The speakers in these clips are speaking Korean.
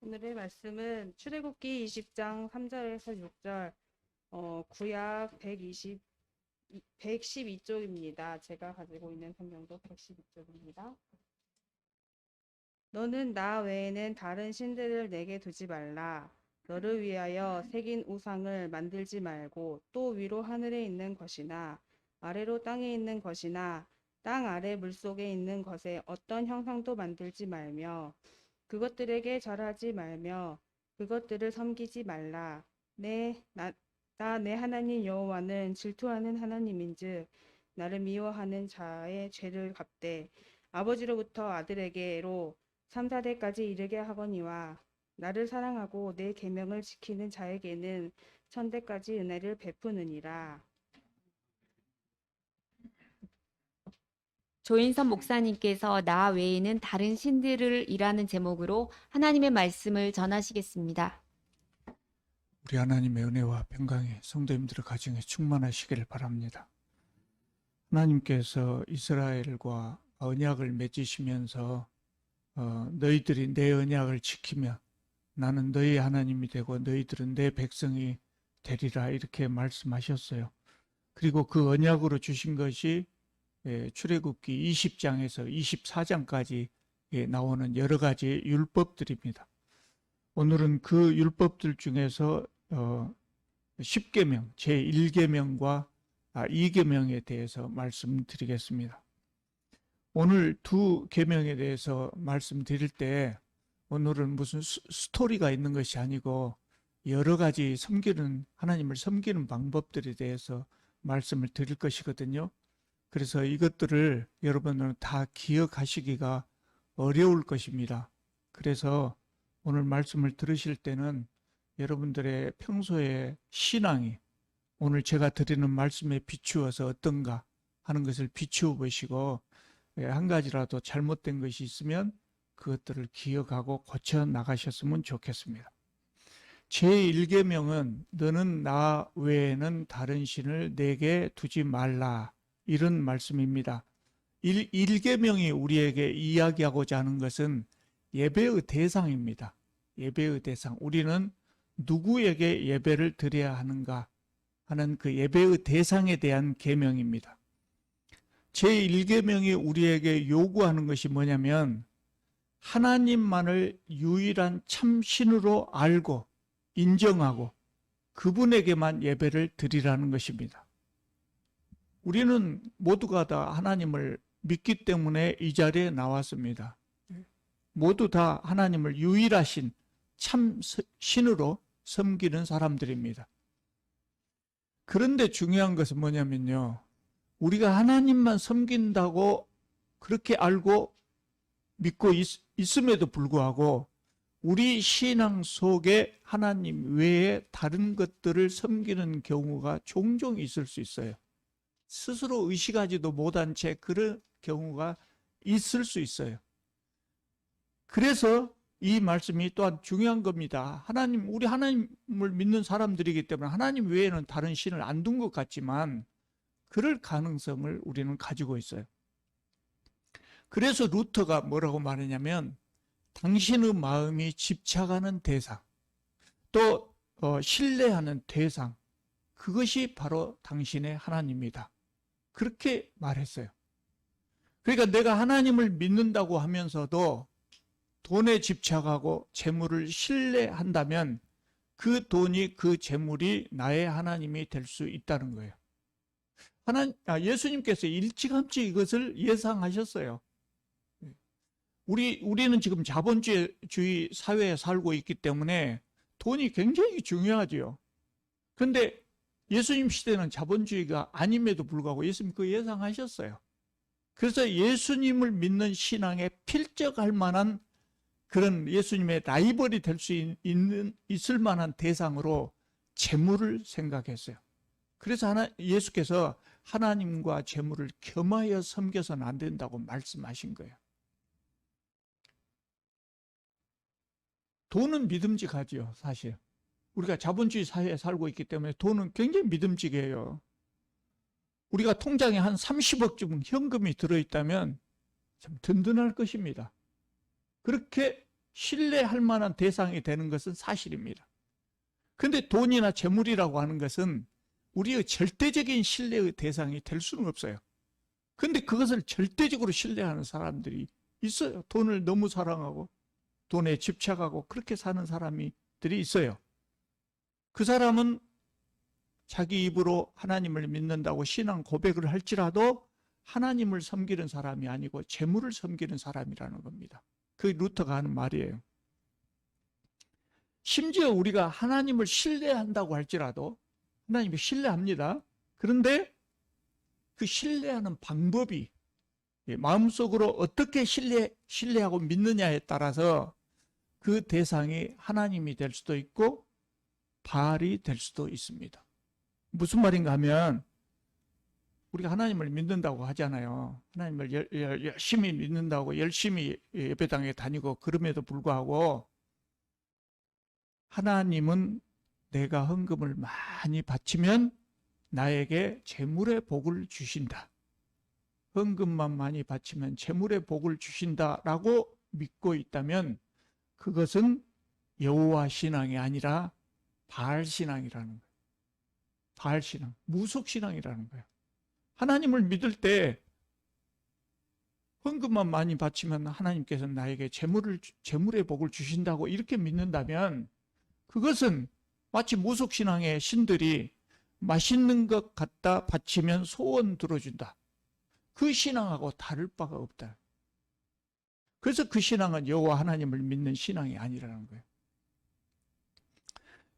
오늘의 말씀은 출애굽기 20장 3절에서 6절, 구약 112쪽입니다. 제가 가지고 있는 성경도 112쪽입니다. 너는 나 외에는 다른 신들을 내게 두지 말라. 너를 위하여 새긴 우상을 만들지 말고 또 위로 하늘에 있는 것이나 아래로 땅에 있는 것이나 땅 아래 물속에 있는 것에 어떤 형상도 만들지 말며 그것들에게 절하지 말며 그것들을 섬기지 말라. 내 하나님 여호와는 질투하는 하나님인즉 나를 미워하는 자의 죄를 갚되 아버지로부터 아들에게로 3, 4대까지 이르게 하거니와 나를 사랑하고 내 계명을 지키는 자에게는 천대까지 은혜를 베푸느니라. 조인선 목사님께서 나 외에는 다른 신들을 이라는 제목으로 하나님의 말씀을 전하시겠습니다. 우리 하나님의 은혜와 평강이 성도님들의 가정에 충만하시기를 바랍니다. 하나님께서 이스라엘과 언약을 맺으시면서 너희들이 내 언약을 지키면 나는 너희 하나님이 되고 너희들은 내 백성이 되리라 이렇게 말씀하셨어요. 그리고 그 언약으로 주신 것이 출애굽기 20장에서 24장까지 나오는 여러 가지 율법들입니다. 오늘은 그 율법들 중에서 10계명, 제1계명과 2계명에 대해서 말씀드리겠습니다. 오늘 두 계명에 대해서 말씀드릴 때 오늘은 무슨 스토리가 있는 것이 아니고 여러 가지 하나님을 섬기는 방법들에 대해서 말씀을 드릴 것이거든요. 그래서 이것들을 여러분들은 다 기억하시기가 어려울 것입니다. 그래서 오늘 말씀을 들으실 때는 여러분들의 평소의 신앙이 오늘 제가 드리는 말씀에 비추어서 어떤가 하는 것을 비추어 보시고 한 가지라도 잘못된 것이 있으면 그것들을 기억하고 고쳐 나가셨으면 좋겠습니다. 제1계명은 너는 나 외에는 다른 신을 내게 두지 말라 이런 말씀입니다. 1계명이 우리에게 이야기하고자 하는 것은 예배의 대상입니다. 예배의 대상. 우리는 누구에게 예배를 드려야 하는가 하는 그 예배의 대상에 대한 계명입니다. 제1계명이 우리에게 요구하는 것이 뭐냐면 하나님만을 유일한 참신으로 알고 인정하고 그분에게만 예배를 드리라는 것입니다. 우리는 모두가 다 하나님을 믿기 때문에 이 자리에 나왔습니다. 모두 다 하나님을 유일하신 참신으로 섬기는 사람들입니다. 그런데 중요한 것은 뭐냐면요. 우리가 하나님만 섬긴다고 그렇게 알고 믿고 있음에도 불구하고 우리 신앙 속에 하나님 외에 다른 것들을 섬기는 경우가 종종 있을 수 있어요. 스스로 의식하지도 못한 채 그런 경우가 있을 수 있어요. 그래서 이 말씀이 또한 중요한 겁니다. 우리 하나님을 믿는 사람들이기 때문에 하나님 외에는 다른 신을 안 둔 것 같지만 그럴 가능성을 우리는 가지고 있어요. 그래서 루터가 뭐라고 말하냐면 당신의 마음이 집착하는 대상, 또 신뢰하는 대상, 그것이 바로 당신의 하나님이다. 그렇게 말했어요. 그러니까 내가 하나님을 믿는다고 하면서도 돈에 집착하고 재물을 신뢰한다면 그 돈이 그 재물이 나의 하나님이 될 수 있다는 거예요. 예수님께서 일찌감치 이것을 예상하셨어요. 우리는 지금 자본주의 사회에 살고 있기 때문에 돈이 굉장히 중요하지요. 그런데 예수님 시대는 자본주의가 아님에도 불구하고 예수님 그 예상하셨어요. 그래서 예수님을 믿는 신앙에 필적할 만한 그런 예수님의 라이벌이 될 수 있을 만한 대상으로 재물을 생각했어요. 그래서 예수께서 하나님과 재물을 겸하여 섬겨서는 안 된다고 말씀하신 거예요. 돈은 믿음직하지요, 사실. 우리가 자본주의 사회에 살고 있기 때문에 돈은 굉장히 믿음직해요. 우리가 통장에 한 30억쯤 현금이 들어있다면 참 든든할 것입니다. 그렇게 신뢰할 만한 대상이 되는 것은 사실입니다. 그런데 돈이나 재물이라고 하는 것은 우리의 절대적인 신뢰의 대상이 될 수는 없어요. 그런데 그것을 절대적으로 신뢰하는 사람들이 있어요. 돈을 너무 사랑하고 돈에 집착하고 그렇게 사는 사람들이 있어요. 그 사람은 자기 입으로 하나님을 믿는다고 신앙 고백을 할지라도 하나님을 섬기는 사람이 아니고 재물을 섬기는 사람이라는 겁니다. 그게 루터가 하는 말이에요. 심지어 우리가 하나님을 신뢰한다고 할지라도 하나님을 신뢰합니다. 그런데 그 신뢰하는 방법이 마음속으로 어떻게 신뢰하고 믿느냐에 따라서 그 대상이 하나님이 될 수도 있고 바알이 될 수도 있습니다. 무슨 말인가 하면 우리가 하나님을 믿는다고 하잖아요. 하나님을 열심히 믿는다고 열심히 예배당에 다니고 그럼에도 불구하고 하나님은 내가 헌금을 많이 바치면 나에게 재물의 복을 주신다. 헌금만 많이 바치면 재물의 복을 주신다라고 믿고 있다면 그것은 여호와 신앙이 아니라 바알 신앙이라는 거예요. 바알 신앙, 무속 신앙이라는 거예요. 하나님을 믿을 때 헌금만 많이 바치면 하나님께서 나에게 재물의 복을 주신다고 이렇게 믿는다면 그것은 마치 무속 신앙의 신들이 맛있는 것 갖다 바치면 소원 들어준다. 그 신앙하고 다를 바가 없다. 그래서 그 신앙은 여호와 하나님을 믿는 신앙이 아니라는 거예요.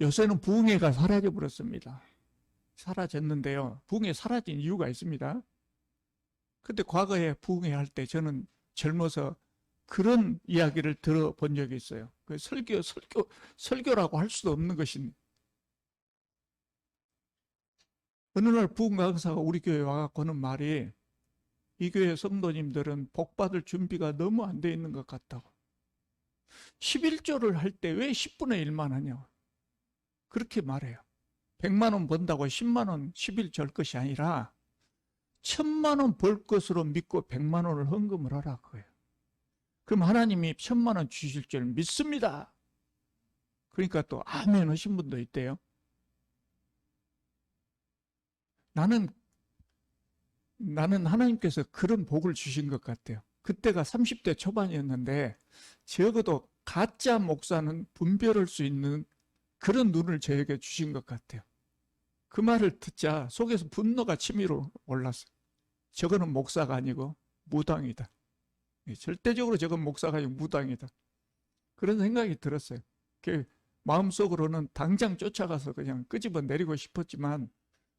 요새는 부흥회가 사라져 버렸습니다. 사라졌는데요. 부흥회 사라진 이유가 있습니다. 근데 과거에 부흥회 할 때 저는 젊어서 그런 이야기를 들어본 적이 있어요. 그 설교라고 할 수도 없는 것인. 어느 날 부흥 강사가 우리 교회에 와갖고 하는 말이 이 교회 성도님들은 복 받을 준비가 너무 안 돼 있는 것 같다고. 11조를 할 때 왜 10분의 1만 하냐고. 그렇게 말해요. 100만 원 번다고 10만 원 10일 줄 것이 아니라 1000만 원 벌 것으로 믿고 100만 원을 헌금을 하라 그거예요. 그럼 하나님이 1000만 원 주실 줄 믿습니다. 그러니까 또 아멘 하신 분도 있대요. 나는 하나님께서 그런 복을 주신 것 같아요. 그때가 30대 초반이었는데 적어도 가짜 목사는 분별할 수 있는 그런 눈을 저에게 주신 것 같아요. 그 말을 듣자 속에서 분노가 치밀어 올랐어요. 저거는 목사가 아니고 무당이다. 절대적으로 저건 목사가 아니고 무당이다. 그런 생각이 들었어요. 마음속으로는 당장 쫓아가서 그냥 끄집어 내리고 싶었지만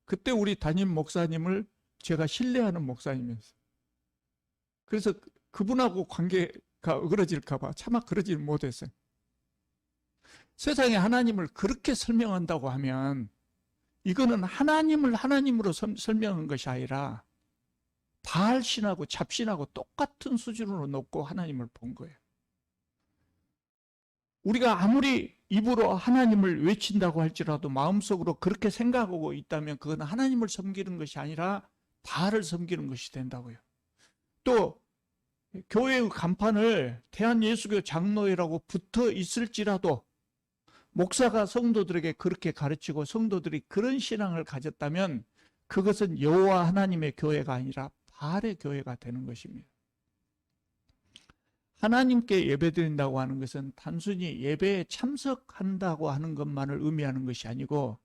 그때 우리 담임 목사님을 제가 신뢰하는 목사님이었어요. 그래서 그분하고 관계가 어그러질까 봐 차마 그러질 못했어요. 세상에 하나님을 그렇게 설명한다고 하면 이거는 하나님을 하나님으로 설명한 것이 아니라 바알 신하고 잡신하고 똑같은 수준으로 놓고 하나님을 본 거예요. 우리가 아무리 입으로 하나님을 외친다고 할지라도 마음속으로 그렇게 생각하고 있다면 그건 하나님을 섬기는 것이 아니라 바알을 섬기는 것이 된다고요. 또 교회의 간판을 대한예수교 장로회라고 붙어 있을지라도 목사가 성도들에게 그렇게 가르치고 성도들이 그런 신앙을 가졌다면 그것은 여호와 하나님의 교회가 아니라 바알의 교회가 되는 것입니다. 하나님께 예배드린다고 하는 것은 단순히 예배에 참석한다고 하는 것만을 의미하는 것이 아니고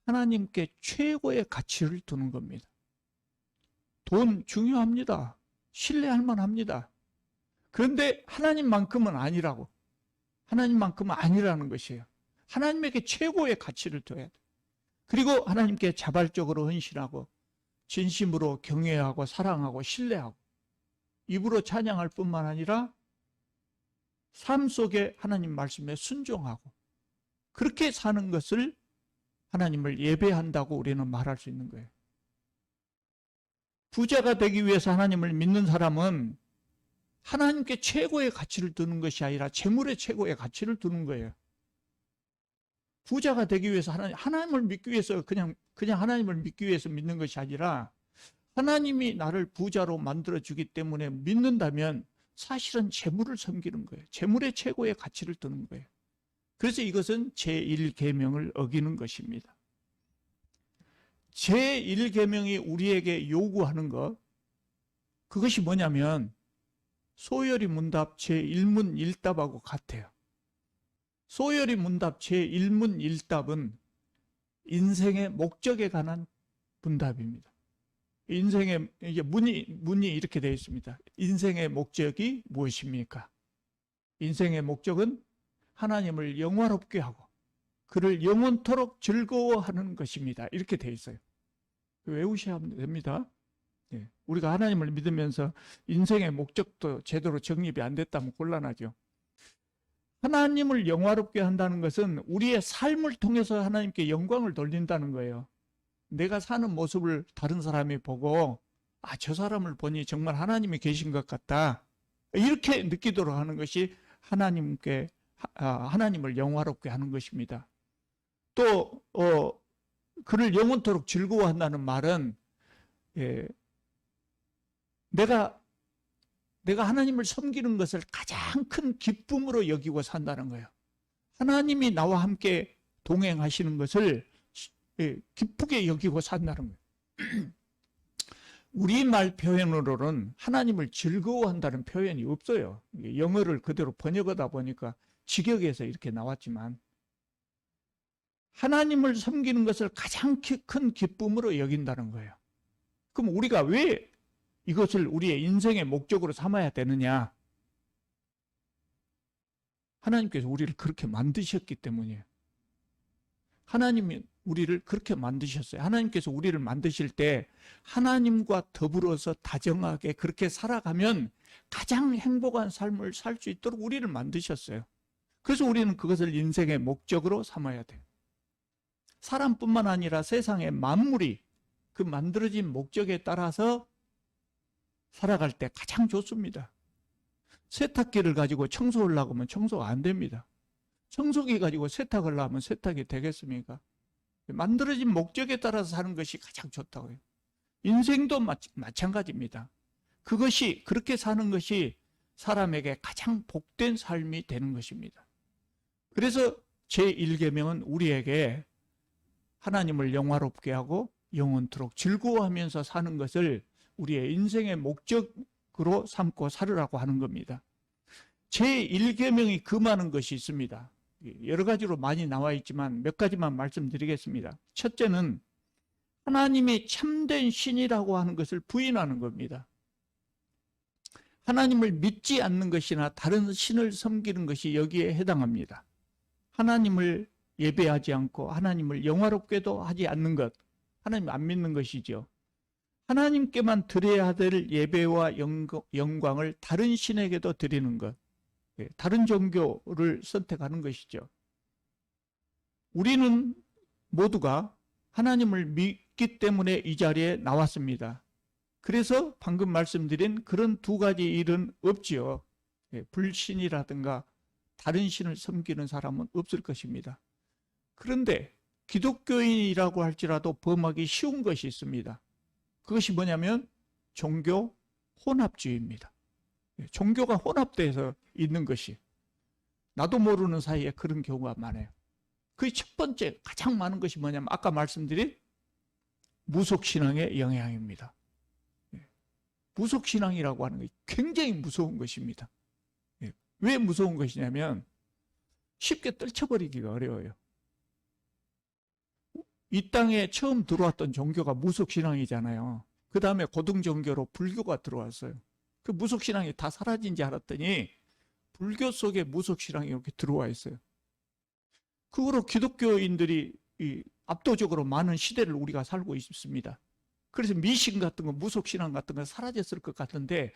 하나님께 최고의 가치를 두는 겁니다. 돈 중요합니다. 신뢰할 만합니다. 그런데 하나님만큼은 아니라고. 하나님만큼은 아니라는 것이에요. 하나님에게 최고의 가치를 둬야 돼. 그리고 하나님께 자발적으로 헌신하고 진심으로 경외하고 사랑하고 신뢰하고 입으로 찬양할 뿐만 아니라 삶 속에 하나님 말씀에 순종하고 그렇게 사는 것을 하나님을 예배한다고 우리는 말할 수 있는 거예요. 부자가 되기 위해서 하나님을 믿는 사람은 하나님께 최고의 가치를 두는 것이 아니라 재물의 최고의 가치를 두는 거예요. 부자가 되기 위해서 하나님을 믿기 위해서 그냥 하나님을 믿기 위해서 믿는 것이 아니라 하나님이 나를 부자로 만들어 주기 때문에 믿는다면 사실은 재물을 섬기는 거예요. 재물의 최고의 가치를 두는 거예요. 그래서 이것은 제1계명을 어기는 것입니다. 제1계명이 우리에게 요구하는 것, 그것이 뭐냐면 소열이 문답 제1문 1답하고 같아요. 소열이 문답 제1문 1답은 인생의 목적에 관한 문답입니다. 인생의 이게 문이 이렇게 되어 있습니다. 인생의 목적이 무엇입니까? 인생의 목적은 하나님을 영화롭게 하고 그를 영원토록 즐거워하는 것입니다. 이렇게 되어 있어요. 외우셔야 됩니다. 예, 우리가 하나님을 믿으면서 인생의 목적도 제대로 정립이 안 됐다면 곤란하죠. 하나님을 영화롭게 한다는 것은 우리의 삶을 통해서 하나님께 영광을 돌린다는 거예요. 내가 사는 모습을 다른 사람이 보고 아, 저 사람을 보니 정말 하나님이 계신 것 같다. 이렇게 느끼도록 하는 것이 하나님을 영화롭게 하는 것입니다. 또 그를 영원토록 즐거워한다는 말은 내가 하나님을 섬기는 것을 가장 큰 기쁨으로 여기고 산다는 거예요. 하나님이 나와 함께 동행하시는 것을 기쁘게 여기고 산다는 거예요. 우리말 표현으로는 하나님을 즐거워한다는 표현이 없어요. 영어를 그대로 번역하다 보니까 직역에서 이렇게 나왔지만 하나님을 섬기는 것을 가장 큰 기쁨으로 여긴다는 거예요. 그럼 우리가 왜 이것을 우리의 인생의 목적으로 삼아야 되느냐? 하나님께서 우리를 그렇게 만드셨기 때문이에요. 하나님이 우리를 그렇게 만드셨어요. 하나님께서 우리를 만드실 때 하나님과 더불어서 다정하게 그렇게 살아가면 가장 행복한 삶을 살 수 있도록 우리를 만드셨어요. 그래서 우리는 그것을 인생의 목적으로 삼아야 돼요. 사람뿐만 아니라 세상의 만물이 그 만들어진 목적에 따라서 살아갈 때 가장 좋습니다. 세탁기를 가지고 청소를 하면 청소가 안 됩니다. 청소기 가지고 세탁을 하면 세탁이 되겠습니까? 만들어진 목적에 따라서 사는 것이 가장 좋다고 해요. 인생도 마찬가지입니다. 그렇게 사는 것이 사람에게 가장 복된 삶이 되는 것입니다. 그래서 제1계명은 우리에게 하나님을 영화롭게 하고 영원토록 즐거워하면서 사는 것을 우리의 인생의 목적으로 삼고 살으라고 하는 겁니다. 제1계명이 금하는 것이 있습니다. 여러 가지로 많이 나와 있지만 몇 가지만 말씀드리겠습니다. 첫째는 하나님이 참된 신이라고 하는 것을 부인하는 겁니다. 하나님을 믿지 않는 것이나 다른 신을 섬기는 것이 여기에 해당합니다. 하나님을 예배하지 않고 하나님을 영화롭게도 하지 않는 것, 하나님 안 믿는 것이죠. 하나님께만 드려야 될 예배와 영광을 다른 신에게도 드리는 것, 다른 종교를 선택하는 것이죠. 우리는 모두가 하나님을 믿기 때문에 이 자리에 나왔습니다. 그래서 방금 말씀드린 그런 두 가지 일은 없지요. 불신이라든가 다른 신을 섬기는 사람은 없을 것입니다. 그런데 기독교인이라고 할지라도 범하기 쉬운 것이 있습니다. 그것이 뭐냐면 종교 혼합주의입니다. 종교가 혼합돼서 있는 것이 나도 모르는 사이에 그런 경우가 많아요. 그 첫 번째 가장 많은 것이 뭐냐면 아까 말씀드린 무속신앙의 영향입니다. 무속신앙이라고 하는 것이 굉장히 무서운 것입니다. 왜 무서운 것이냐면 쉽게 떨쳐버리기가 어려워요. 이 땅에 처음 들어왔던 종교가 무속신앙이잖아요. 그 다음에 고등종교로 불교가 들어왔어요. 그 무속신앙이 다 사라진지 알았더니 불교 속에 무속신앙이 이렇게 들어와 있어요. 그 후로 기독교인들이 압도적으로 많은 시대를 우리가 살고 있습니다. 그래서 미신 같은 거, 무속신앙 같은 거 사라졌을 것 같은데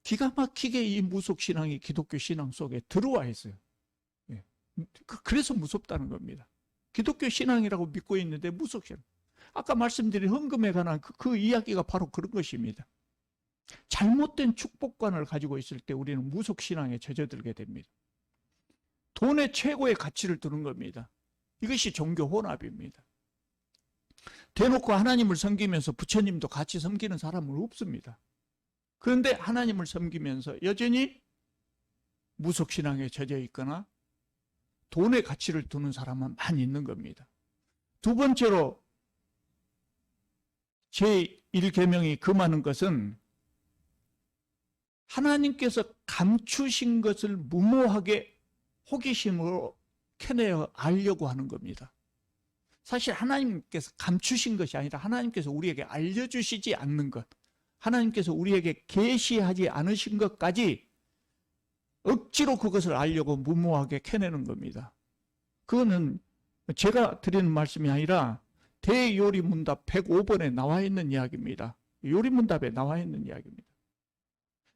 기가 막히게 이 무속신앙이 기독교 신앙 속에 들어와 있어요. 그래서 무섭다는 겁니다. 기독교 신앙이라고 믿고 있는데 무속신앙. 아까 말씀드린 헌금에 관한 그 이야기가 바로 그런 것입니다. 잘못된 축복관을 가지고 있을 때 우리는 무속신앙에 젖어들게 됩니다. 돈의 최고의 가치를 두는 겁니다. 이것이 종교 혼합입니다. 대놓고 하나님을 섬기면서 부처님도 같이 섬기는 사람은 없습니다. 그런데 하나님을 섬기면서 여전히 무속신앙에 젖어 있거나 돈의 가치를 두는 사람은 많이 있는 겁니다. 두 번째로 제1계명이 금하는 것은 하나님께서 감추신 것을 무모하게 호기심으로 캐내어 알려고 하는 겁니다. 사실 하나님께서 감추신 것이 아니라 하나님께서 우리에게 알려주시지 않는 것, 하나님께서 우리에게 계시하지 않으신 것까지 억지로 그것을 알려고 무모하게 캐내는 겁니다. 그거는 제가 드리는 말씀이 아니라 대요리문답 105번에 나와 있는 이야기입니다. 요리문답에 나와 있는 이야기입니다.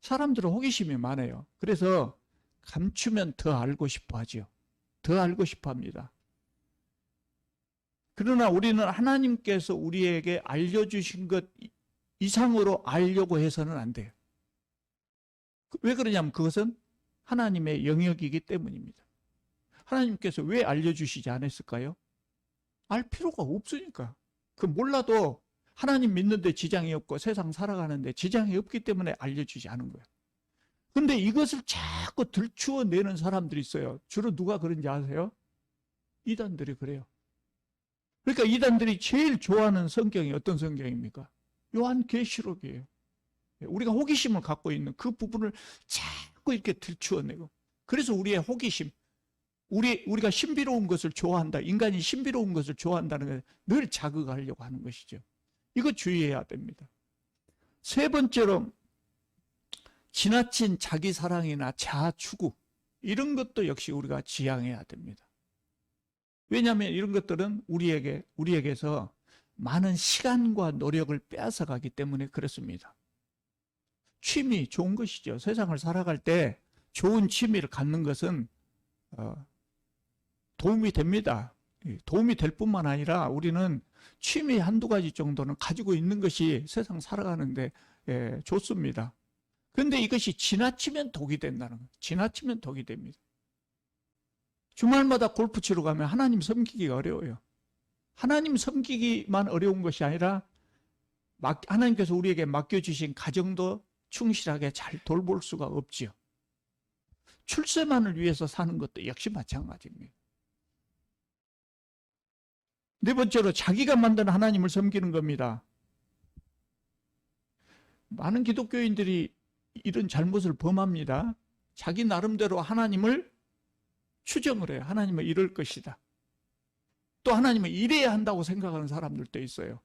사람들은 호기심이 많아요. 그래서 감추면 더 알고 싶어 하죠. 더 알고 싶어 합니다. 그러나 우리는 하나님께서 우리에게 알려주신 것 이상으로 알려고 해서는 안 돼요. 왜 그러냐면 그것은 하나님의 영역이기 때문입니다. 하나님께서 왜 알려주시지 않았을까요? 알 필요가 없으니까. 그 몰라도 하나님 믿는데 지장이 없고 세상 살아가는데 지장이 없기 때문에 알려주지 않은 거예요. 근데 이것을 자꾸 들추어내는 사람들이 있어요. 주로 누가 그런지 아세요? 이단들이 그래요. 그러니까 이단들이 제일 좋아하는 성경이 어떤 성경입니까? 요한계시록이에요. 우리가 호기심을 갖고 있는 그 부분을 자꾸 이렇게 들추어내고, 그래서 우리의 호기심, 우리가 신비로운 것을 좋아한다, 인간이 신비로운 것을 좋아한다는 걸 늘 자극하려고 하는 것이죠. 이거 주의해야 됩니다. 세 번째로 지나친 자기 사랑이나 자아 추구, 이런 것도 역시 우리가 지양해야 됩니다. 왜냐하면 이런 것들은 우리에게서 많은 시간과 노력을 빼앗아가기 때문에 그렇습니다. 취미 좋은 것이죠. 세상을 살아갈 때 좋은 취미를 갖는 것은 도움이 됩니다. 도움이 될 뿐만 아니라 우리는 취미 한두 가지 정도는 가지고 있는 것이 세상 살아가는데 좋습니다. 그런데 이것이 지나치면 독이 된다는 거예요. 지나치면 독이 됩니다. 주말마다 골프 치러 가면 하나님 섬기기가 어려워요. 하나님 섬기기만 어려운 것이 아니라 하나님께서 우리에게 맡겨주신 가정도 충실하게 잘 돌볼 수가 없지요. 출세만을 위해서 사는 것도 역시 마찬가지입니다. 네 번째로 자기가 만든 하나님을 섬기는 겁니다. 많은 기독교인들이 이런 잘못을 범합니다. 자기 나름대로 하나님을 추정을 해요. 하나님은 이럴 것이다. 또 하나님은 이래야 한다고 생각하는 사람들도 있어요.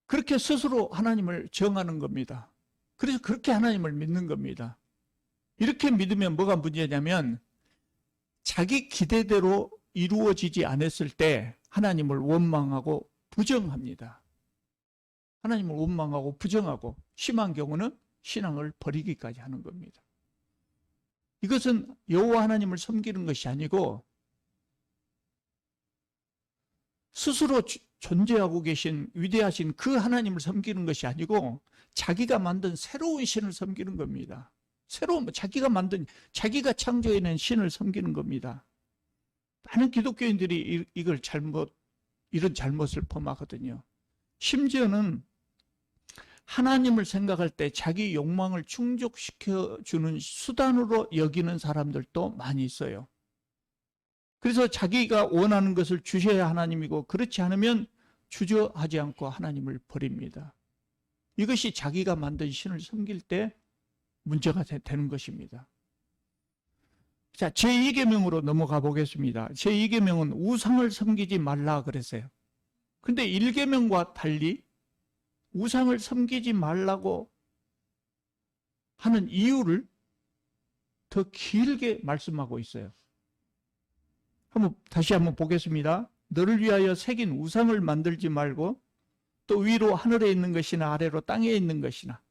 그렇게 스스로 하나님을 정하는 겁니다. 그래서 그렇게 하나님을 믿는 겁니다. 이렇게 믿으면 뭐가 문제냐면 자기 기대대로 이루어지지 않았을 때 하나님을 원망하고 부정합니다. 하나님을 원망하고 부정하고 심한 경우는 신앙을 버리기까지 하는 겁니다. 이것은 여호와 하나님을 섬기는 것이 아니고 스스로 존재하고 계신 위대하신 그 하나님을 섬기는 것이 아니고 자기가 만든 새로운 신을 섬기는 겁니다. 새로운 자기가 창조해낸 신을 섬기는 겁니다. 많은 기독교인들이 이런 잘못을 범하거든요. 심지어는 하나님을 생각할 때 자기 욕망을 충족시켜주는 수단으로 여기는 사람들도 많이 있어요. 그래서 자기가 원하는 것을 주셔야 하나님이고 그렇지 않으면 주저하지 않고 하나님을 버립니다. 이것이 자기가 만든 신을 섬길 때 문제가 되는 것입니다. 자, 제2계명으로 넘어가 보겠습니다. 제2계명은 우상을 섬기지 말라 그랬어요. 근데 1계명과 달리 우상을 섬기지 말라고 하는 이유를 더 길게 말씀하고 있어요. 다시 한번 보겠습니다. 너를 위하여 새긴 우상을 만들지 말고 또 위로 하늘에 있는 것이나 아래로 땅에 있는 것이나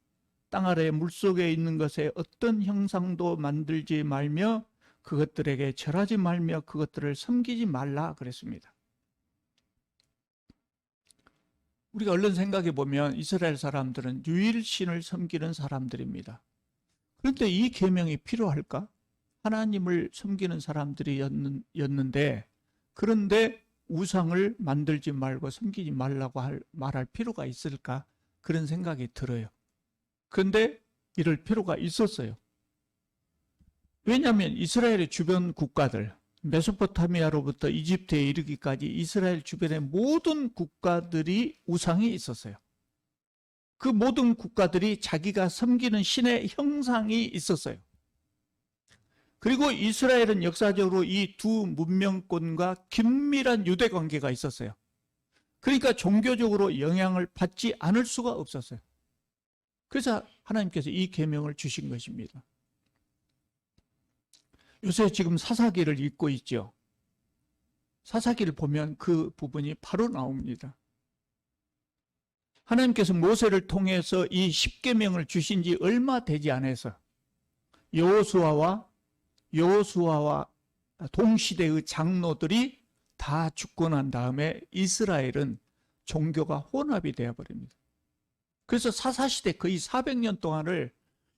땅 아래 물속에 있는 것에 어떤 형상도 만들지 말며 그것들에게 절하지 말며 그것들을 섬기지 말라 그랬습니다. 우리가 얼른 생각해 보면 이스라엘 사람들은 유일신을 섬기는 사람들입니다. 그런데 이 계명이 필요할까? 하나님을 섬기는 사람들이었는데 그런데 우상을 만들지 말고 섬기지 말라고 말할 필요가 있을까? 그런 생각이 들어요. 그런데 이럴 필요가 있었어요. 왜냐하면 이스라엘의 주변 국가들, 메소포타미아로부터 이집트에 이르기까지 이스라엘 주변의 모든 국가들이 우상이 있었어요. 그 모든 국가들이 자기가 섬기는 신의 형상이 있었어요. 그리고 이스라엘은 역사적으로 이 두 문명권과 긴밀한 유대 관계가 있었어요. 그러니까 종교적으로 영향을 받지 않을 수가 없었어요. 그래서 하나님께서 이 계명을 주신 것입니다. 요새 지금 사사기를 읽고 있죠. 사사기를 보면 그 부분이 바로 나옵니다. 하나님께서 모세를 통해서 이 십계명을 주신 지 얼마 되지 않아서 여호수아와 동시대의 장로들이 다 죽고 난 다음에 이스라엘은 종교가 혼합이 되어버립니다. 그래서 사사시대 거의 400년 동안을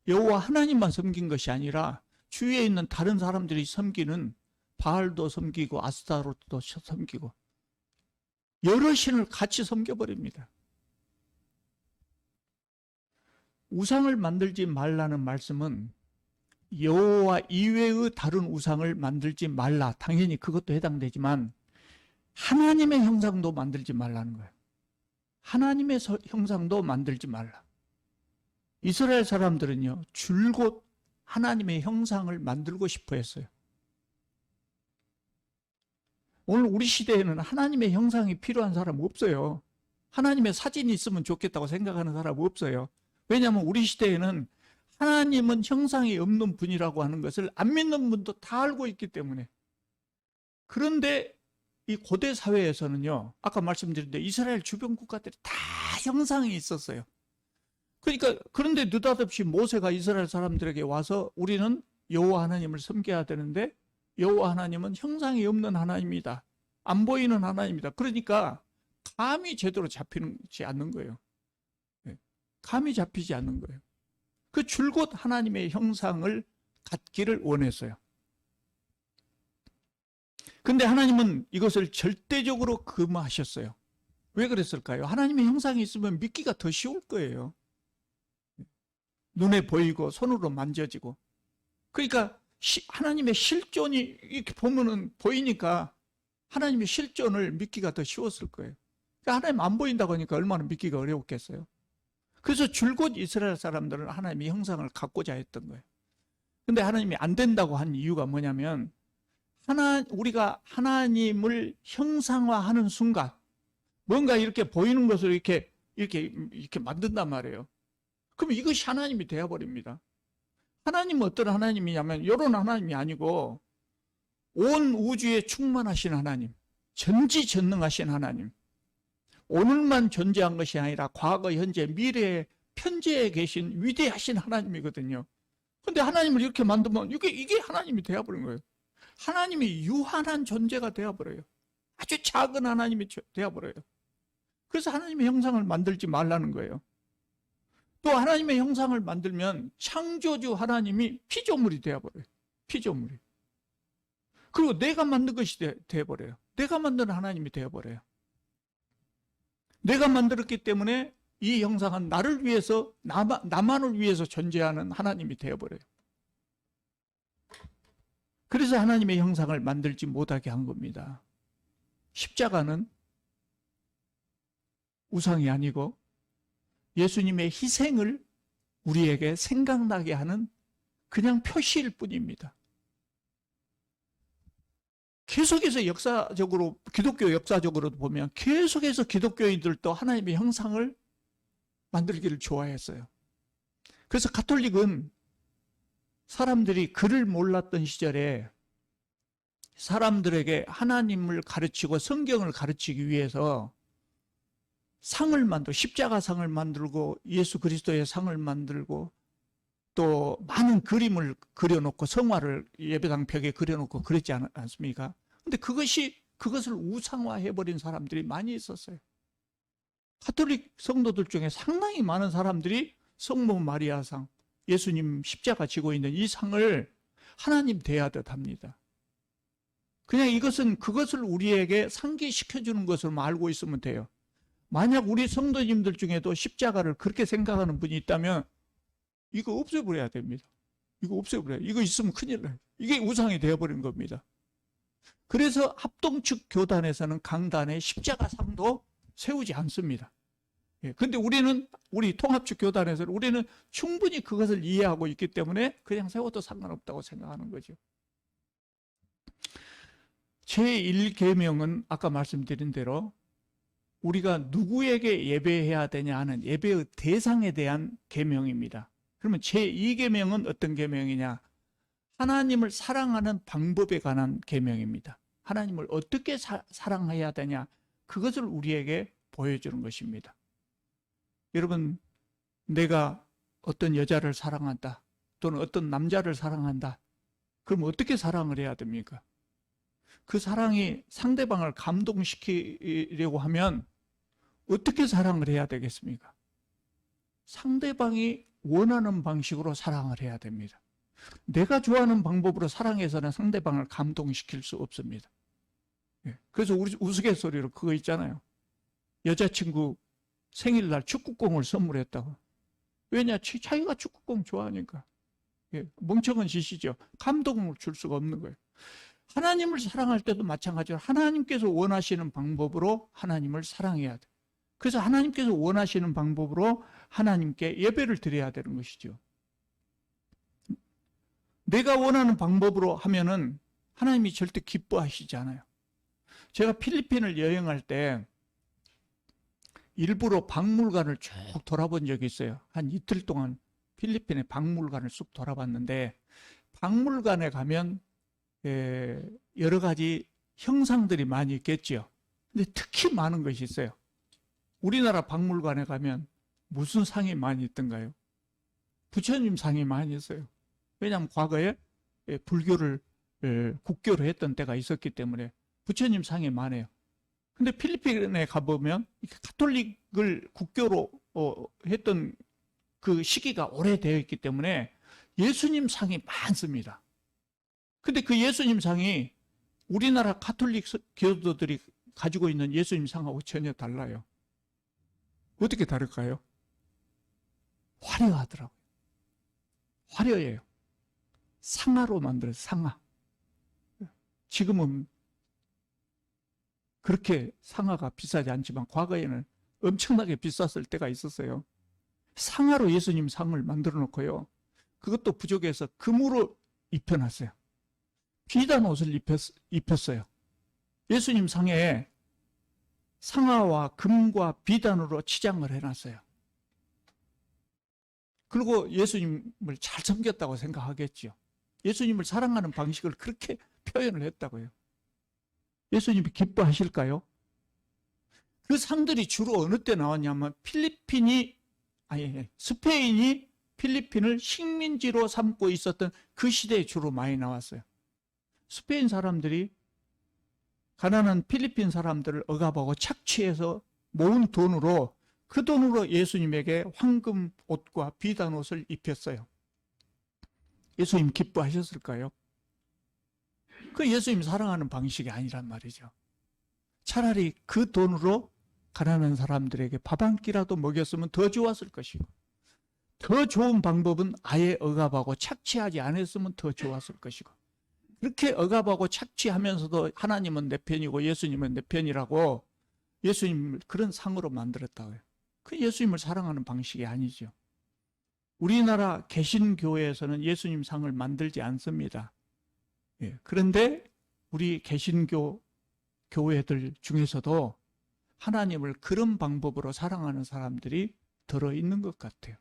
여호와 하나님만 섬긴 것이 아니라 주위에 있는 다른 사람들이 섬기는 바알도 섬기고 아스타롯도 섬기고 여러 신을 같이 섬겨버립니다. 우상을 만들지 말라는 말씀은 여호와 이외의 다른 우상을 만들지 말라. 당연히 그것도 해당되지만 하나님의 형상도 만들지 말라는 거예요. 하나님의 형상도 만들지 말라. 이스라엘 사람들은요, 줄곧 하나님의 형상을 만들고 싶어 했어요. 오늘 우리 시대에는 하나님의 형상이 필요한 사람 없어요. 하나님의 사진이 있으면 좋겠다고 생각하는 사람 없어요. 왜냐하면 우리 시대에는 하나님은 형상이 없는 분이라고 하는 것을 안 믿는 분도 다 알고 있기 때문에. 그런데 이 고대 사회에서는요, 아까 말씀드린 대로 이스라엘 주변 국가들이 다 형상이 있었어요. 그러니까 그런데 느닷없이 모세가 이스라엘 사람들에게 와서 우리는 여호와 하나님을 섬겨야 되는데 여호와 하나님은 형상이 없는 하나님이다. 안 보이는 하나님이다. 그러니까 감이 제대로 잡히지 않는 거예요. 감이 잡히지 않는 거예요. 그 줄곧 하나님의 형상을 갖기를 원했어요. 근데 하나님은 이것을 절대적으로 금하셨어요. 왜 그랬을까요? 하나님의 형상이 있으면 믿기가 더 쉬울 거예요. 눈에 보이고 손으로 만져지고. 그러니까 하나님의 실존이 이렇게 보면은 보이니까 하나님의 실존을 믿기가 더 쉬웠을 거예요. 그러니까 하나님 안 보인다고 하니까 얼마나 믿기가 어려웠겠어요. 그래서 줄곧 이스라엘 사람들은 하나님의 형상을 갖고자 했던 거예요. 근데 하나님이 안 된다고 한 이유가 뭐냐면 우리가 하나님을 형상화하는 순간 뭔가 이렇게 보이는 것을 이렇게 만든단 말이에요. 그럼 이것이 하나님이 되어버립니다. 하나님은 어떤 하나님이냐면 이런 하나님이 아니고 온 우주에 충만하신 하나님, 전지전능하신 하나님, 오늘만 존재한 것이 아니라 과거, 현재, 미래, 편재에 계신 위대하신 하나님이거든요. 그런데 하나님을 이렇게 만들면 이게 하나님이 되어버린 거예요. 하나님이 유한한 존재가 되어버려요. 아주 작은 하나님이 되어버려요. 그래서 하나님의 형상을 만들지 말라는 거예요. 또 하나님의 형상을 만들면 창조주 하나님이 피조물이 되어버려요. 피조물이. 그리고 내가 만든 것이 되어버려요. 내가 만든 하나님이 되어버려요. 내가 만들었기 때문에 이 형상은 나를 위해서, 나만을 위해서 존재하는 하나님이 되어버려요. 그래서 하나님의 형상을 만들지 못하게 한 겁니다. 십자가는 우상이 아니고 예수님의 희생을 우리에게 생각나게 하는 그냥 표시일 뿐입니다. 계속해서 역사적으로, 기독교 역사적으로도 보면 계속해서 기독교인들도 하나님의 형상을 만들기를 좋아했어요. 그래서 가톨릭은 사람들이 글을 몰랐던 시절에 사람들에게 하나님을 가르치고 성경을 가르치기 위해서 상을 만들고, 십자가 상을 만들고 예수 그리스도의 상을 만들고 또 많은 그림을 그려놓고 성화를 예배당 벽에 그려놓고 그랬지 않습니까? 근데 그것을 우상화해버린 사람들이 많이 있었어요. 가톨릭 성도들 중에 상당히 많은 사람들이 성모 마리아 상, 예수님 십자가 지고 있는 이 상을 하나님 대하듯 합니다. 그냥 그것을 우리에게 상기시켜주는 것으로 알고 있으면 돼요. 만약 우리 성도님들 중에도 십자가를 그렇게 생각하는 분이 있다면 이거 없애버려야 됩니다. 이거 없애버려야 돼요. 이거 있으면 큰일 나요. 이게 우상이 되어버린 겁니다. 그래서 합동측 교단에서는 강단에 십자가상도 세우지 않습니다. 근데 우리 통합측 교단에서는 우리는 충분히 그것을 이해하고 있기 때문에 그냥 세워도 상관없다고 생각하는 거죠. 제1계명은 아까 말씀드린 대로 우리가 누구에게 예배해야 되냐 하는 예배의 대상에 대한 계명입니다. 그러면 제2계명은 어떤 계명이냐? 하나님을 사랑하는 방법에 관한 계명입니다. 하나님을 어떻게 사랑해야 되냐? 그것을 우리에게 보여주는 것입니다. 여러분, 내가 어떤 여자를 사랑한다 또는 어떤 남자를 사랑한다. 그럼 어떻게 사랑을 해야 됩니까? 그 사랑이 상대방을 감동시키려고 하면 어떻게 사랑을 해야 되겠습니까? 상대방이 원하는 방식으로 사랑을 해야 됩니다. 내가 좋아하는 방법으로 사랑해서는 상대방을 감동시킬 수 없습니다. 그래서 우리 우스갯소리로 그거 있잖아요. 여자친구 생일날 축구공을 선물했다고. 왜냐? 자기가 축구공 좋아하니까. 멍청한 짓이죠. 감동을 줄 수가 없는 거예요. 하나님을 사랑할 때도 마찬가지로 하나님께서 원하시는 방법으로 하나님을 사랑해야 돼요. 그래서 하나님께서 원하시는 방법으로 하나님께 예배를 드려야 되는 것이죠. 내가 원하는 방법으로 하면은 하나님이 절대 기뻐하시지 않아요. 제가 필리핀을 여행할 때 일부러 박물관을 쭉 돌아본 적이 있어요. 한 이틀 동안 필리핀의 박물관을 쑥 돌아봤는데, 박물관에 가면 여러 가지 형상들이 많이 있겠죠. 근데 특히 많은 것이 있어요. 우리나라 박물관에 가면 무슨 상이 많이 있던가요? 부처님 상이 많이 있어요. 왜냐하면 과거에 불교를 국교로 했던 때가 있었기 때문에 부처님 상이 많아요. 근데 필리핀에 가보면 가톨릭을 국교로 했던 그 시기가 오래되어 있기 때문에 예수님 상이 많습니다. 근데 그 예수님 상이 우리나라 가톨릭 교도들이 가지고 있는 예수님 상하고 전혀 달라요. 어떻게 다를까요? 화려하더라고요. 화려해요. 상아로 만들어요. 상아. 지금은 그렇게 상아가 비싸지 않지만 과거에는 엄청나게 비쌌을 때가 있었어요. 상아로 예수님 상을 만들어 놓고요. 그것도 부족해서 금으로 입혀놨어요. 비단 옷을 입혔어요. 예수님 상에 상아와 금과 비단으로 치장을 해놨어요. 그리고 예수님을 잘 섬겼다고 생각하겠죠. 예수님을 사랑하는 방식을 그렇게 표현을 했다고요. 예수님이 기뻐하실까요? 그 상들이 주로 어느 때 나왔냐면 스페인이 필리핀을 식민지로 삼고 있었던 그 시대에 주로 많이 나왔어요. 스페인 사람들이 가난한 필리핀 사람들을 억압하고 착취해서 모은 돈으로, 그 돈으로 예수님에게 황금 옷과 비단 옷을 입혔어요. 예수님 기뻐하셨을까요? 그 예수님 사랑하는 방식이 아니란 말이죠. 차라리 그 돈으로 가난한 사람들에게 밥 한 끼라도 먹였으면 더 좋았을 것이고, 더 좋은 방법은 아예 억압하고 착취하지 않았으면 더 좋았을 것이고, 그렇게 억압하고 착취하면서도 하나님은 내 편이고 예수님은 내 편이라고 예수님을 그런 상으로 만들었다고요. 그 예수님을 사랑하는 방식이 아니죠. 우리나라 개신교회에서는 예수님 상을 만들지 않습니다. 그런데 우리 개신교 교회들 중에서도 하나님을 그런 방법으로 사랑하는 사람들이 들어있는 것 같아요.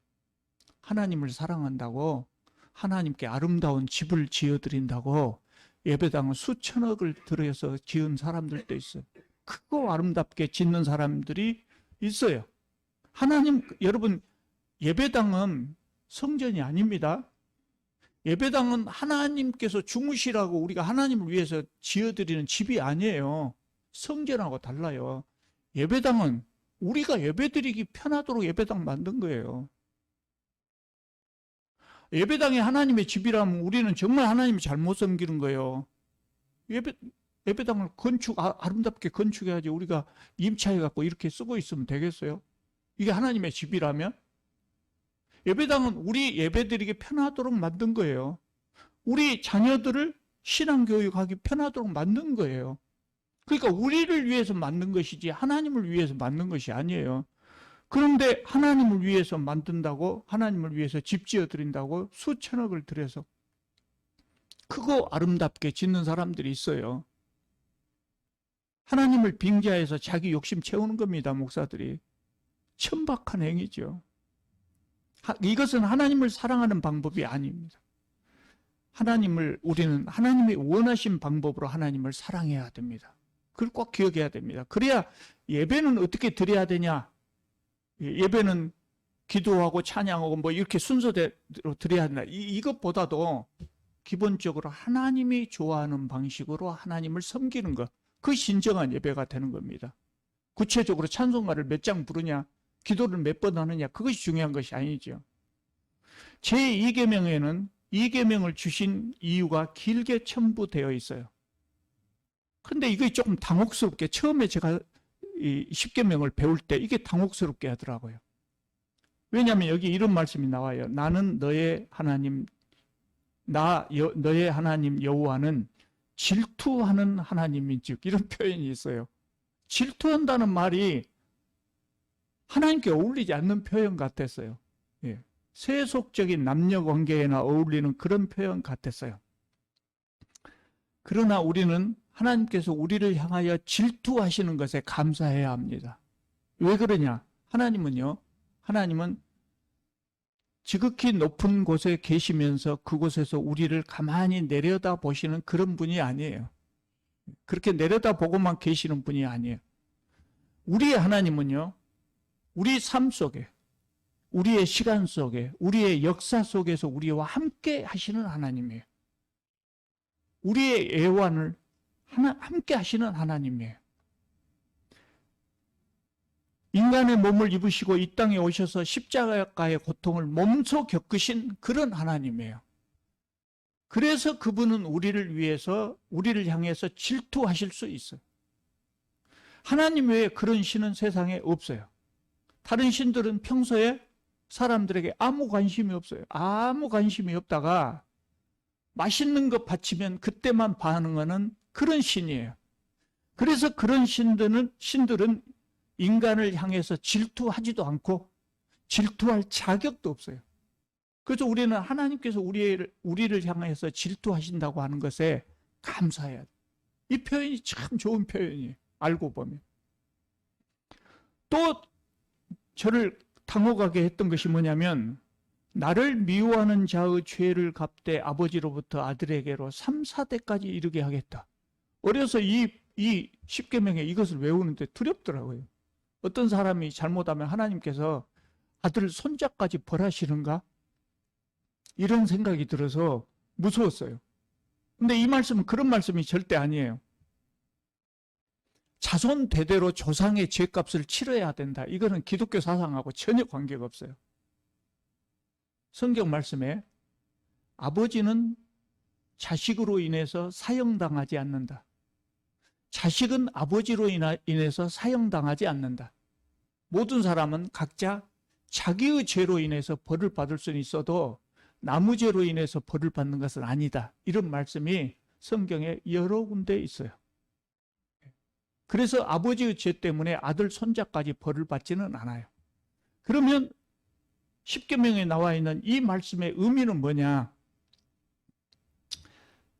하나님을 사랑한다고 하나님께 아름다운 집을 지어드린다고 예배당을 수천억을 들여서 지은 사람들도 있어요. 크고 아름답게 짓는 사람들이 있어요. 여러분, 예배당은 성전이 아닙니다. 예배당은 하나님께서 주무시라고 우리가 하나님을 위해서 지어드리는 집이 아니에요. 성전하고 달라요. 예배당은 우리가 예배드리기 편하도록 예배당 만든 거예요. 예배당이 하나님의 집이라면 우리는 정말 하나님을 잘못 섬기는 거예요. 예배당을 아름답게 건축해야지 우리가 임차해갖고 이렇게 쓰고 있으면 되겠어요? 이게 하나님의 집이라면? 예배당은 우리 예배드리기 편하도록 만든 거예요. 우리 자녀들을 신앙교육하기 편하도록 만든 거예요. 그러니까 우리를 위해서 만든 것이지 하나님을 위해서 만든 것이 아니에요. 그런데 하나님을 위해서 만든다고, 하나님을 위해서 집 지어드린다고 수천억을 들여서 크고 아름답게 짓는 사람들이 있어요. 하나님을 빙자해서 자기 욕심 채우는 겁니다, 목사들이. 천박한 행위죠. 이것은 하나님을 사랑하는 방법이 아닙니다. 우리는 하나님이 원하신 방법으로 하나님을 사랑해야 됩니다. 그걸 꼭 기억해야 됩니다. 그래야 예배는 어떻게 드려야 되냐? 예배는 기도하고 찬양하고 뭐 이렇게 순서대로 드려야 된다. 이것보다도 기본적으로 하나님이 좋아하는 방식으로 하나님을 섬기는 것. 그 진정한 예배가 되는 겁니다. 구체적으로 찬송가를 몇 장 부르냐, 기도를 몇 번 하느냐, 그것이 중요한 것이 아니죠. 제2계명에는 2계명을 주신 이유가 길게 첨부되어 있어요. 그런데 이게 조금 당혹스럽게, 처음에 제가 이 10계명을 배울 때 이게 당혹스럽게 하더라고요. 왜냐하면 여기 이런 말씀이 나와요. 나는 너의 하나님, 너의 하나님 여호와는 질투하는 하나님인즉, 이런 표현이 있어요. 질투한다는 말이 하나님께 어울리지 않는 표현 같았어요. 예. 세속적인 남녀 관계에나 어울리는 그런 표현 같았어요. 그러나 우리는 하나님께서 우리를 향하여 질투하시는 것에 감사해야 합니다. 왜 그러냐? 하나님은 지극히 높은 곳에 계시면서 그곳에서 우리를 가만히 내려다 보시는 그런 분이 아니에요. 그렇게 내려다 보고만 계시는 분이 아니에요. 우리의 하나님은요, 우리 삶 속에, 우리의 시간 속에, 우리의 역사 속에서 우리와 함께 하시는 하나님이에요. 우리의 애환을 함께 하시는 하나님이에요. 인간의 몸을 입으시고 이 땅에 오셔서 십자가의 고통을 몸소 겪으신 그런 하나님이에요. 그래서 그분은 우리를 향해서 질투하실 수 있어요. 하나님 외에 그런 신은 세상에 없어요. 다른 신들은 평소에 사람들에게 아무 관심이 없어요. 아무 관심이 없다가 맛있는 것 바치면 그때만 반응하는 그런 신이에요. 그래서 그런 신들은 인간을 향해서 질투하지도 않고 질투할 자격도 없어요. 그래서 우리는 하나님께서 우리를 향해서 질투하신다고 하는 것에 감사해야 돼요. 이 표현이 참 좋은 표현이에요. 알고 보면. 또 저를 당혹하게 했던 것이 뭐냐면, 나를 미워하는 자의 죄를 갚되 아버지로부터 아들에게로 3, 4대까지 이르게 하겠다. 어려서 이 10계명에 이것을 외우는데 두렵더라고요. 어떤 사람이 잘못하면 하나님께서 아들 손자까지 벌하시는가? 이런 생각이 들어서 무서웠어요. 근데 이 말씀은 그런 말씀이 절대 아니에요. 자손 대대로 조상의 죄값을 치러야 된다. 이거는 기독교 사상하고 전혀 관계가 없어요. 성경 말씀에 아버지는 자식으로 인해서 사형당하지 않는다. 자식은 아버지로 인해서 사형당하지 않는다. 모든 사람은 각자 자기의 죄로 인해서 벌을 받을 수는 있어도 남의 죄로 인해서 벌을 받는 것은 아니다. 이런 말씀이 성경에 여러 군데 있어요. 그래서 아버지의 죄 때문에 아들 손자까지 벌을 받지는 않아요. 그러면 10계명에 나와 있는 이 말씀의 의미는 뭐냐?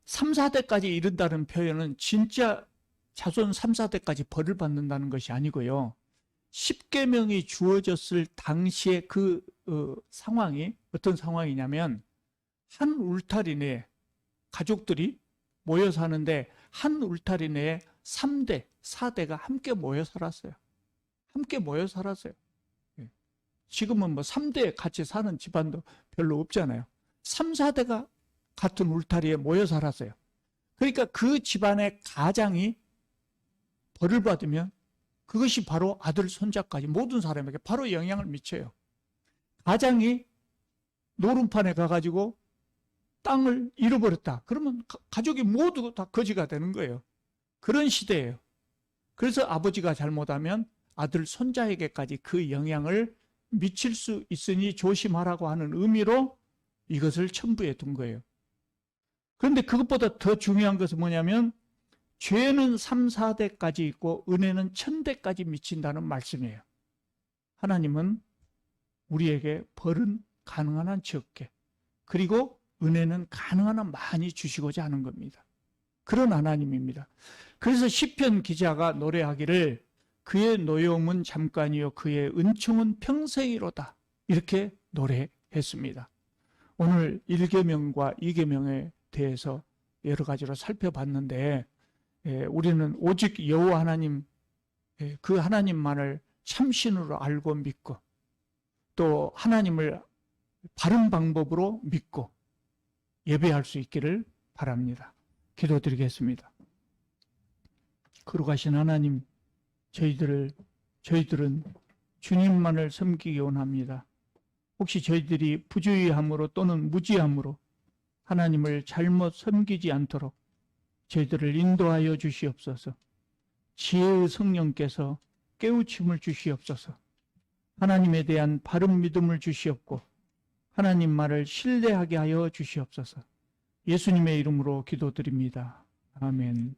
3, 4대까지 이른다는 표현은 진짜 자손 3, 4대까지 벌을 받는다는 것이 아니고요. 10계명이 주어졌을 당시의 그 상황이 어떤 상황이냐면, 한 울타리 내에 가족들이 모여 사는데 한 울타리 내에 3대, 4대가 함께 모여 살았어요. 함께 모여 살았어요. 지금은 뭐 3대 같이 사는 집안도 별로 없잖아요. 3, 4대가 같은 울타리에 모여 살았어요. 그러니까 그 집안의 가장이 벌을 받으면 그것이 바로 아들, 손자까지 모든 사람에게 바로 영향을 미쳐요. 가장이 노름판에 가가지고 땅을 잃어버렸다. 그러면 가족이 모두 다 거지가 되는 거예요. 그런 시대예요. 그래서 아버지가 잘못하면 아들 손자에게까지 그 영향을 미칠 수 있으니 조심하라고 하는 의미로 이것을 첨부해 둔 거예요. 그런데 그것보다 더 중요한 것은 뭐냐면 죄는 3, 4대까지 있고 은혜는 1000대까지 미친다는 말씀이에요. 하나님은 우리에게 벌은 가능한 한 적게, 그리고 은혜는 가능한 한 많이 주시고자 하는 겁니다. 그런 하나님입니다. 그래서 시편 기자가 노래하기를 그의 노여움은 잠깐이요 그의 은총은 평생이로다, 이렇게 노래했습니다. 오늘 1계명과 2계명에 대해서 여러 가지로 살펴봤는데 우리는 오직 여호와 하나님, 그 하나님만을 참신으로 알고 믿고 또 하나님을 바른 방법으로 믿고 예배할 수 있기를 바랍니다. 기도드리겠습니다. 거룩하신 하나님, 저희들은 주님만을 섬기기 원합니다. 혹시 저희들이 부주의함으로 또는 무지함으로 하나님을 잘못 섬기지 않도록 저희들을 인도하여 주시옵소서. 지혜의 성령께서 깨우침을 주시옵소서. 하나님에 대한 바른 믿음을 주시옵고 하나님 말을 신뢰하게 하여 주시옵소서. 예수님의 이름으로 기도드립니다. 아멘.